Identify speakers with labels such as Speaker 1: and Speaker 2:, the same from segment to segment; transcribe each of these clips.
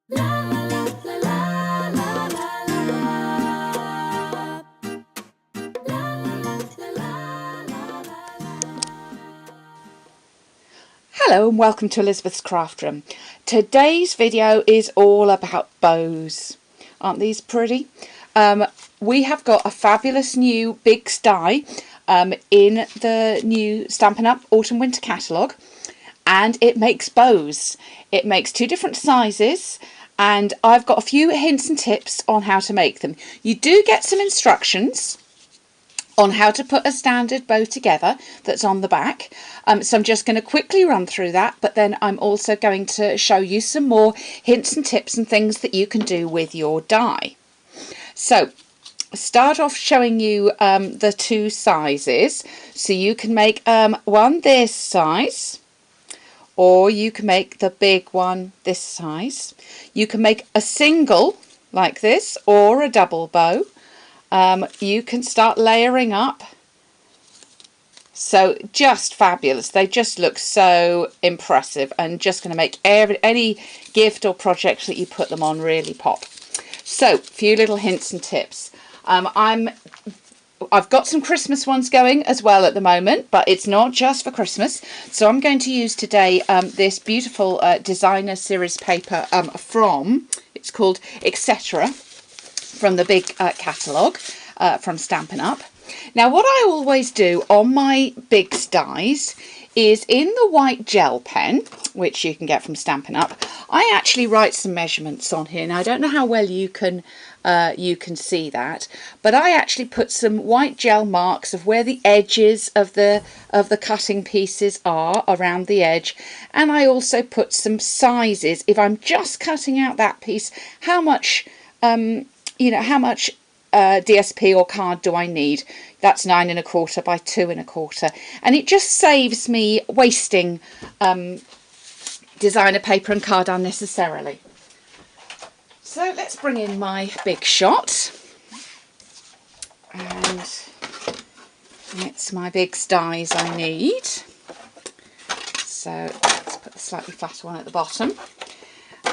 Speaker 1: Hello and welcome to Elizabeth's Craft Room. Today's video is all about bows. Aren't these pretty? We have got a fabulous new Bigz die in the new Stampin' Up Autumn Winter catalogue, and it makes bows. It makes two different sizes, and I've got a few hints and tips on how to make them. You do get some instructions on how to put a standard bow together that's on the back. So I'm just going to quickly run through that, but then I'm also going to show you some more hints and tips and things that you can do with your die. So start off showing you the two sizes. So you can make one this size, or you can make the big one this size. You can make a single like this or a double bow. You can start layering up. So just fabulous. They just look so impressive and just going to make any gift or project that you put them on really pop. So a few little hints and tips. I've got some Christmas ones going as well at the moment, but it's not just for Christmas. So I'm going to use today this beautiful designer series paper it's called Etc. from the big catalogue from Stampin' Up. Now what I always do on my Bigz dies is in the white gel pen, which you can get from Stampin' Up, I actually write some measurements on here. Now I don't know how well you can see that, but I actually put some white gel marks of where the edges of the cutting pieces are around the edge, and I also put some sizes if I'm just cutting out that piece, how much how much DSP or card do I need. That's 9 1/4 by 2 1/4, and it just saves me wasting designer paper and card unnecessarily. So let's bring in my big shot, and it's my Bigz dies I need. So let's put the slightly flatter one at the bottom,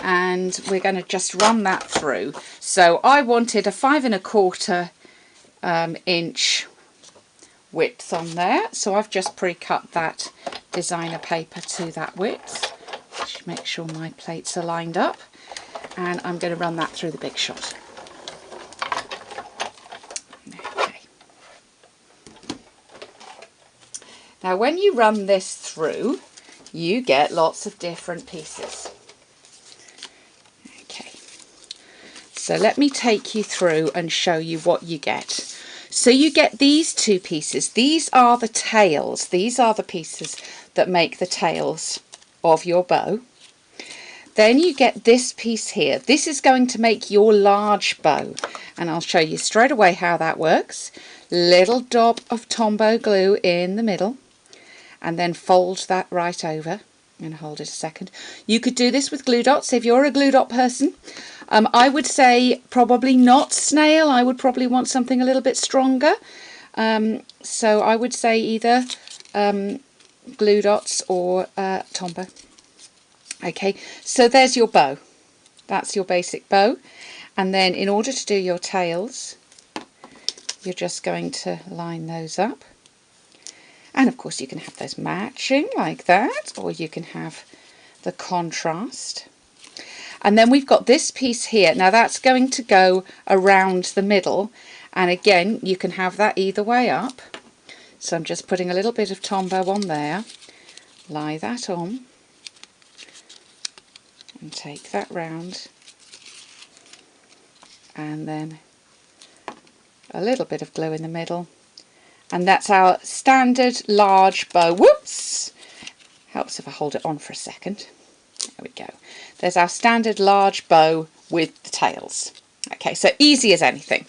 Speaker 1: and we're going to just run that through. So I wanted a 5 1/4 inch width on there, so I've just pre-cut that designer paper to that width. Just make sure my plates are lined up, and I'm going to run that through the big shot. Okay. Now when you run this through, you get lots of different pieces. So let me take you through and show you what you get. So you get these two pieces. These are the tails. These are the pieces that make the tails of your bow. Then you get this piece here. This is going to make your large bow, and I'll show you straight away how that works. Little dab of Tombow glue in the middle, and then fold that right over and hold it a second. You could do this with glue dots if you're a glue dot person. I would say probably not snail. I would probably want something a little bit stronger. So I would say either glue dots or Tombow. Okay, so there's your bow. That's your basic bow. And then in order to do your tails, you're just going to line those up. And of course you can have those matching like that, or you can have the contrast. And then we've got this piece here. Now that's going to go around the middle, and again you can have that either way up. So I'm just putting a little bit of Tombow on there, lie that on, and take that round, and then a little bit of glue in the middle. And that's our standard large bow. Whoops! Helps if I hold it on for a second. There we go. There's our standard large bow with the tails. Okay, so easy as anything.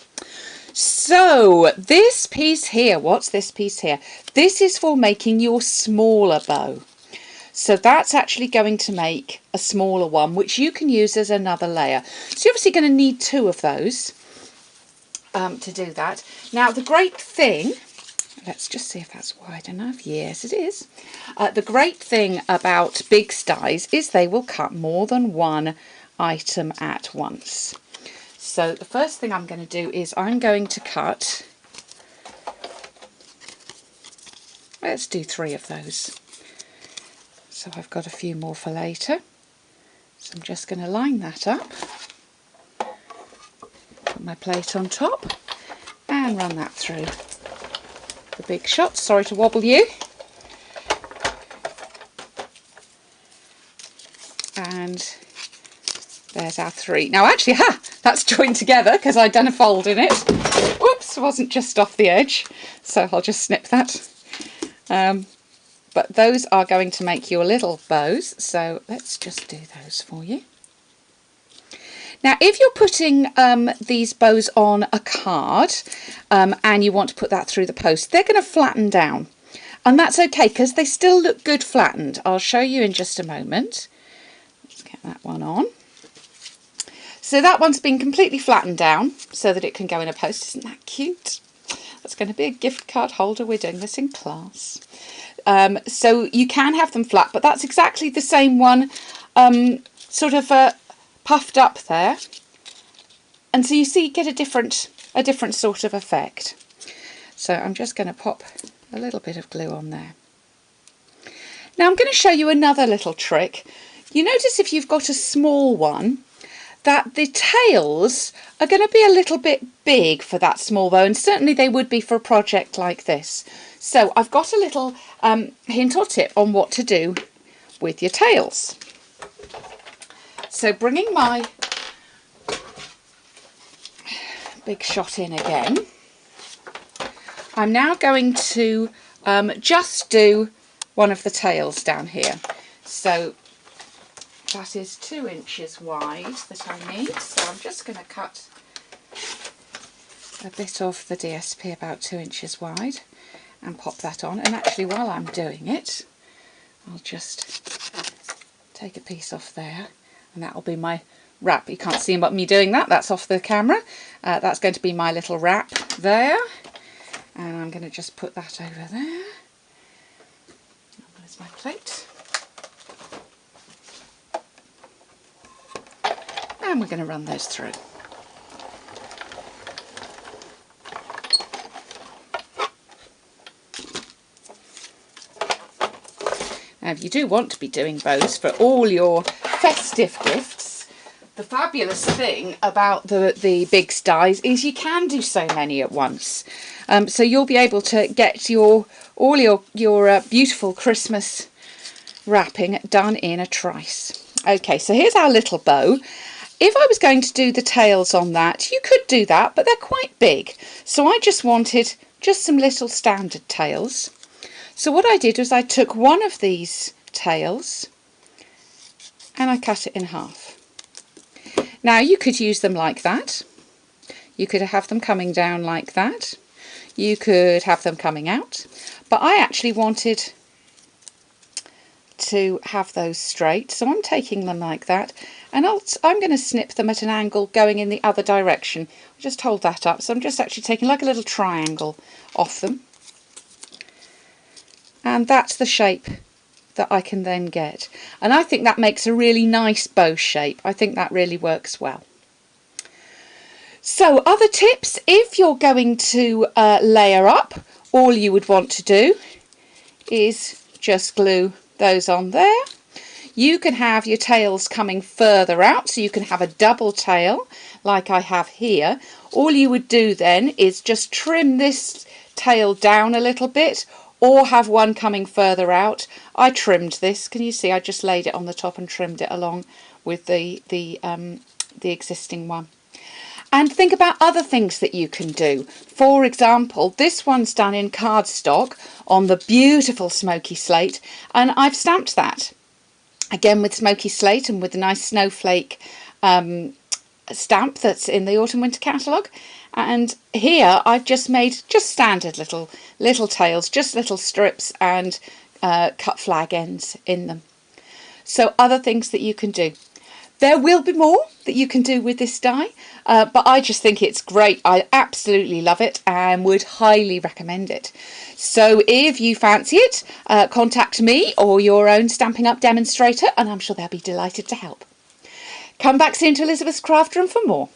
Speaker 1: So this piece here, what's this piece here? This is for making your smaller bow. So that's actually going to make a smaller one, which you can use as another layer. So you're obviously going to need two of those to do that. Now the great thing, let's just see if that's wide enough. Yes, it is. The great thing about Bigz dies is they will cut more than one item at once. So the first thing I'm going to do is I'm going to cut, let's do 3 of those. So I've got a few more for later. So I'm just going to line that up, put my plate on top and run that through the big shot. Sorry to wobble you. And there's our 3. Now actually, that's joined together because I'd done a fold in it. Whoops, wasn't just off the edge. So I'll just snip that. But those are going to make your little bows. So let's just do those for you. Now, if you're putting these bows on a card and you want to put that through the post, they're going to flatten down. And that's okay because they still look good flattened. I'll show you in just a moment. Let's get that one on. So that one's been completely flattened down so that it can go in a post. Isn't that cute? That's going to be a gift card holder. We're doing this in class. So you can have them flat, but that's exactly the same one, sort of puffed up there. And so you see, you get a different sort of effect. So I'm just going to pop a little bit of glue on there. Now I'm going to show you another little trick. You notice if you've got a small one, that the tails are going to be a little bit big for that small bow, and certainly they would be for a project like this. So I've got a little hint or tip on what to do with your tails. So bringing my big shot in again, I'm now going to just do one of the tails down here. So that is 2 inches wide that I need, so I'm just going to cut a bit of the DSP about 2 inches wide and pop that on. And actually, while I'm doing it, I'll just take a piece off there, and that'll be my wrap. You can't see me doing that, that's off the camera. That's going to be my little wrap there, and I'm going to just put that over there. There's my plate. And we're going to run those through. Now, if you do want to be doing bows for all your festive gifts, the fabulous thing about the Bigz dies is you can do so many at once. So you'll be able to get all your beautiful Christmas wrapping done in a trice. Okay, so here's our little bow. If I was going to do the tails on that, you could do that, but they're quite big. So I just wanted some little standard tails. So what I did was I took one of these tails and I cut it in half. Now you could use them like that. You could have them coming down like that. You could have them coming out. But I actually wanted to have those straight, so I'm taking them like that, and I'm going to snip them at an angle going in the other direction. Just hold that up, so I'm just actually taking like a little triangle off them, and that's the shape that I can then get, and I think that makes a really nice bow shape. I think that really works well. So other tips, if you're going to layer up, all you would want to do is just glue those on there. You can have your tails coming further out, so you can have a double tail like I have here. All you would do then is just trim this tail down a little bit, or have one coming further out. I trimmed this, can you see? I just laid it on the top and trimmed it along with the existing one. And think about other things that you can do. For example, this one's done in cardstock on the beautiful smoky slate, and I've stamped that again with smoky slate and with a nice snowflake stamp that's in the autumn winter catalogue. And here I've just made just standard little tails, just little strips and cut flag ends in them. So other things that you can do. There will be more that you can do with this die, but I just think it's great. I absolutely love it and would highly recommend it. So if you fancy it, contact me or your own Stampin' Up demonstrator, and I'm sure they'll be delighted to help. Come back soon to Elizabeth's Craft Room for more.